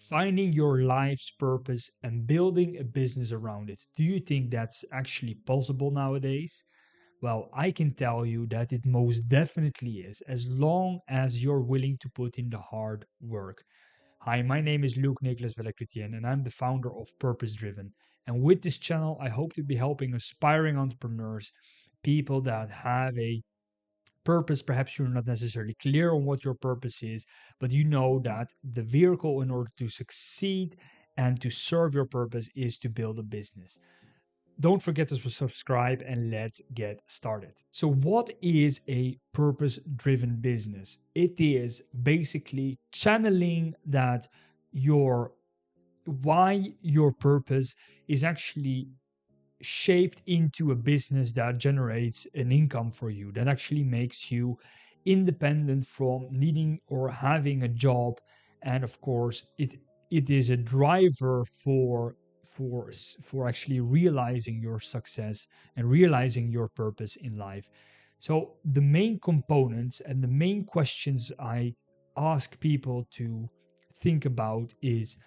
finding your life's purpose and building a business around it. Do you think that's actually possible nowadays? Well, I can tell you that it most definitely is, as long as you're willing to put in the hard work. Hi, my name is Luke Nicholas Vellecritien, and I'm the founder of Purpose Driven. And with this channel, I hope to be helping aspiring entrepreneurs, people that have a purpose. Perhaps you're not necessarily clear on what your purpose is, but you know that the vehicle in order to succeed and to serve your purpose is to build a business. Don't forget to subscribe and let's get started. So, what is a purpose driven business? It is basically channeling that your why your purpose is actually shaped into a business that generates an income for you, that actually makes you independent from needing or having a job. And of course, it is a driver for actually realizing your success and realizing your purpose in life. So the main components and the main questions I ask people to think about is: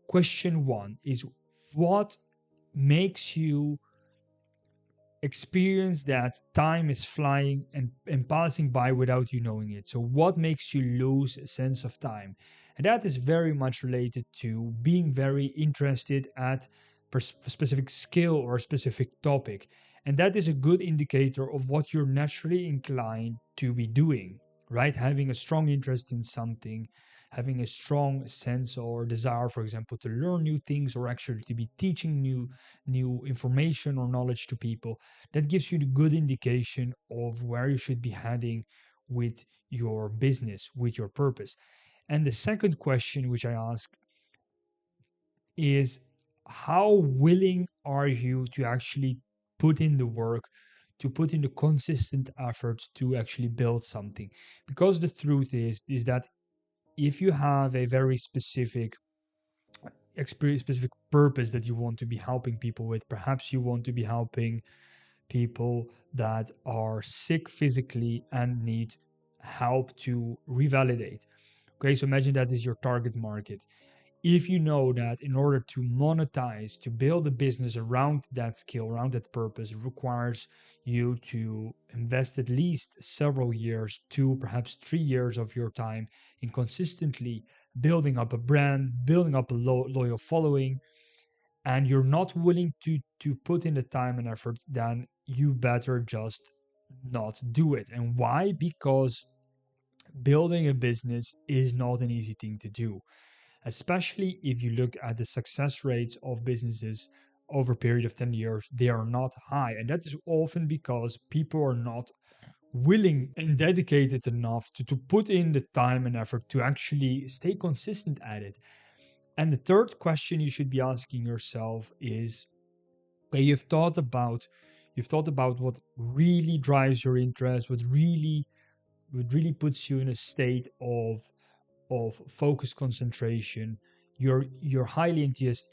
question one is, what makes you experience that time is flying and passing by without you knowing it? So, what makes you lose a sense of time? And that is very much related to being very interested at specific skill or a specific topic. And that is a good indicator of what you're naturally inclined to be doing, right? Having a strong interest in something, having a strong sense or desire, for example, to learn new things or actually to be teaching new information or knowledge to people, that gives you the good indication of where you should be heading with your business, with your purpose. And the second question which I ask is, how willing are you to actually put in the work, to put in the consistent effort to actually build something? Because the truth is that if you have a very specific experience, specific purpose that you want to be helping people with, perhaps you want to be helping people that are sick physically and need help to revalidate. Okay, so imagine that is your target market. If you know that in order to monetize, to build a business around that skill, around that purpose, requires you to invest at least several years, 2 perhaps 3 years of your time in consistently building up a brand, building up a loyal following, and you're not willing to put in the time and effort, then you better just not do it. And why? Because building a business is not an easy thing to do, especially if you look at the success rates of businesses over a period of 10 years. They are not high, and that is often because people are not willing and dedicated enough to put in the time and effort to actually stay consistent at it. And the third question you should be asking yourself is, okay, you've thought about what really drives your interest, what really puts you in a state of focused concentration. You're highly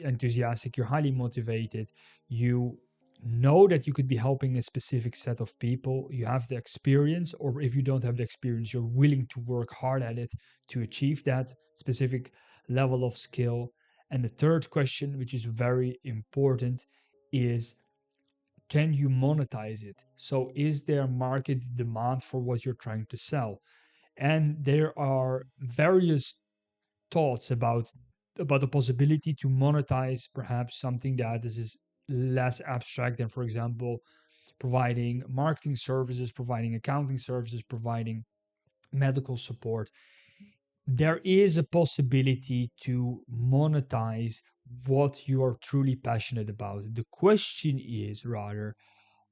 enthusiastic, you're highly motivated, you know that you could be helping a specific set of people, you have the experience, or if you don't have the experience, you're willing to work hard at it to achieve that specific level of skill. And the third question, which is very important, is, can you monetize it? So is there market demand for what you're trying to sell? And there are various thoughts about the possibility to monetize perhaps something that is less abstract than, for example, providing marketing services, providing accounting services, providing medical support. There is a possibility to monetize what you are truly passionate about. The question is rather,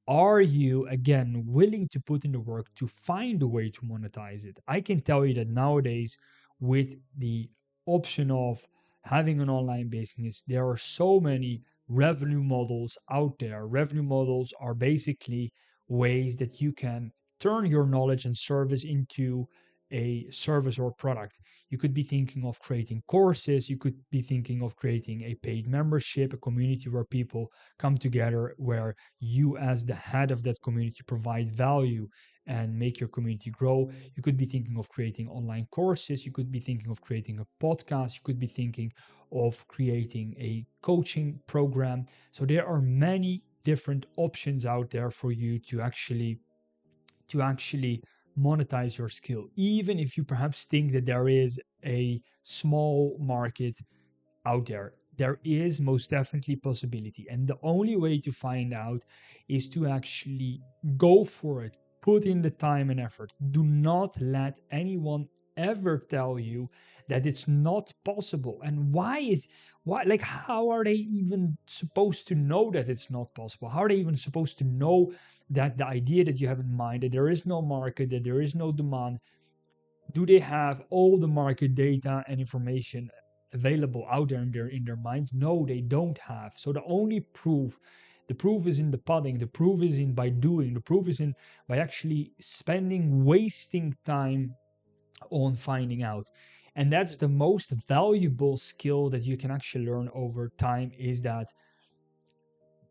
are you again willing to put in the work to find a way to monetize it? I can tell you that nowadays, with the option of having an online business, there are so many revenue models out there. Revenue models are basically ways that you can turn your knowledge and service into a service or product. You could be thinking of creating courses, you could be thinking of creating a paid membership, a community where people come together, where you, as the head of that community, provide value and make your community grow. You could be thinking of creating online courses. You could be thinking of creating a podcast. You could be thinking of creating a coaching program. So there are many different options out there for you to actually monetize your skill, even if you perhaps think that there is a small market out there. There is most definitely possibility, and the only way to find out is to actually go for it. Put in the time and effort. Do not let anyone ever tell you that it's not possible. And why, like, how are they even supposed to know that it's not possible? How are they even supposed to know that the idea that you have in mind, that there is no market, that there is no demand? Do they have all the market data and information available out there in their minds? No, they don't have. So the proof is in the pudding. The proof is in by doing. The proof is in by actually wasting time on finding out. And that's the most valuable skill that you can actually learn over time, is that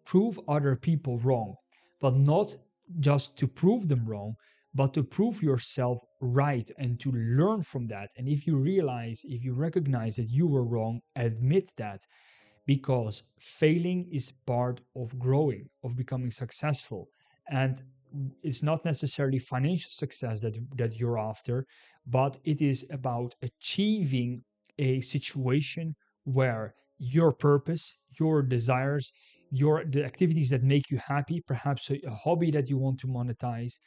prove other people wrong, but not just to prove them wrong, but to prove yourself right and to learn from that. And if you recognize that you were wrong, admit that, because failing is part of growing, of becoming successful. And it's not necessarily financial success that you're after, but it is about achieving a situation where your purpose, your desires, the activities that make you happy, perhaps a hobby that you want to monetize,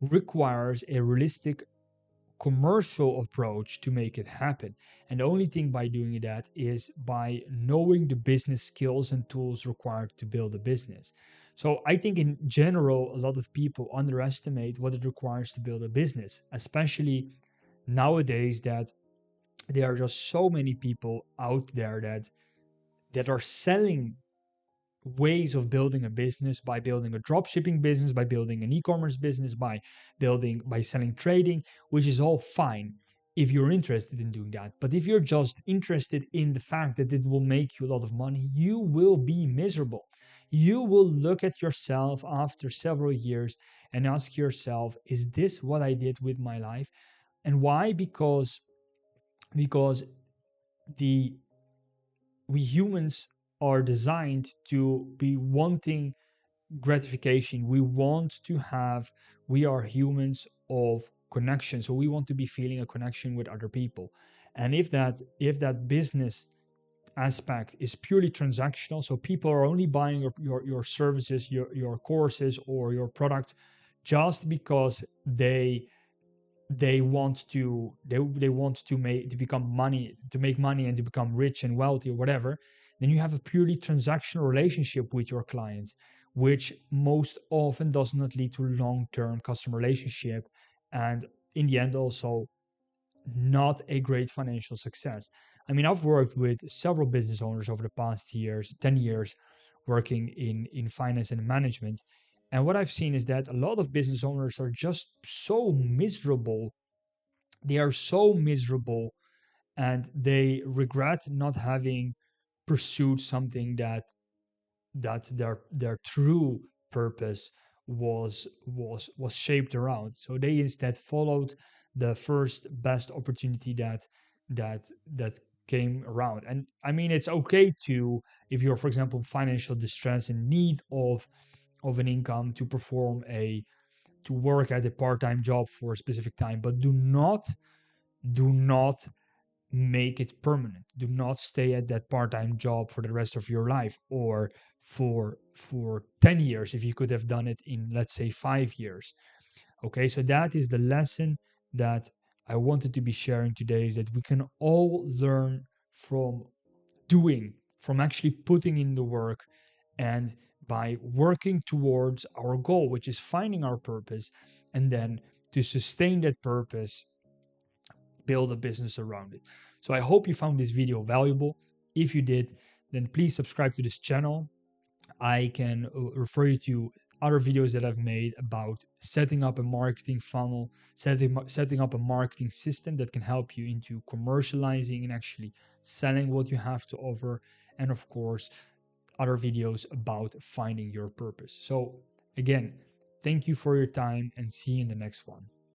requires a realistic commercial approach to make it happen. And the only thing by doing that is by knowing the business skills and tools required to build a business. So I think in general, a lot of people underestimate what it requires to build a business, especially nowadays, that there are just so many people out there that are selling ways of building a business, by building a drop shipping business, by building an e-commerce business, by selling trading, which is all fine if you're interested in doing that. But if you're just interested in the fact that it will make you a lot of money, you will be miserable. You will look at yourself after several years and ask yourself, is this what I did with my life? And why? Because the we humans are designed to be wanting gratification. We are humans of connection, so we want to be feeling a connection with other people. And if that business aspect is purely transactional, so people are only buying your services, your courses or your product just because they want to become money, to make money and to become rich and wealthy or whatever, then you have a purely transactional relationship with your clients, which most often does not lead to long-term customer relationship, and in the end also not a great financial success. I mean, I've worked with several business owners over the past 10 years, working in finance and management. And what I've seen is that a lot of business owners are just so miserable. They are so miserable, and they regret not having pursued something that their true purpose was shaped around. So they instead followed the first best opportunity that came around. And I mean, it's okay to, if you're, for example, financial distress, in need of an income, to work at a part-time job for a specific time, but do not make it permanent. Do not stay at that part-time job for the rest of your life, or for 10 years if you could have done it in, let's say, 5 years. Okay, so that is the lesson that I wanted to be sharing today, is that we can all learn from doing, from actually putting in the work, and by working towards our goal, which is finding our purpose, and then to sustain that purpose, build a business around it. So I hope you found this video valuable. If you did, then please subscribe to this channel. I can refer you to other videos that I've made about setting up a marketing funnel, setting up a marketing system that can help you into commercializing and actually selling what you have to offer, and of course, other videos about finding your purpose. So again, Thank you for your time and see you in the next one.